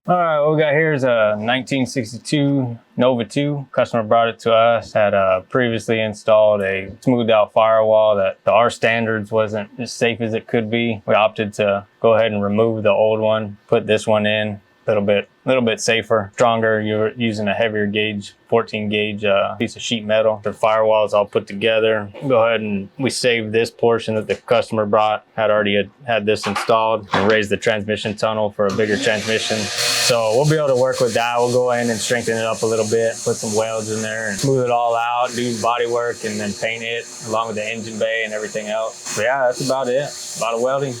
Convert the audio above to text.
All right, what we got here is a 1962 Nova 2. Customer brought it to us, had previously installed a smoothed out firewall that to our standards wasn't as safe as it could be. We opted to go ahead and remove the old one, put this one in. A little bit safer, stronger. You're using a heavier gauge, 14 gauge piece of sheet metal. The firewall is all put together. Go ahead and we saved this portion that the customer brought, had already had this installed, and raised the transmission tunnel for a bigger transmission. So we'll be able to work with that. We'll go in and strengthen it up a little bit, put some welds in there and smooth it all out, do body work, and then paint it along with the engine bay and everything else. So yeah, that's about it. A lot of welding.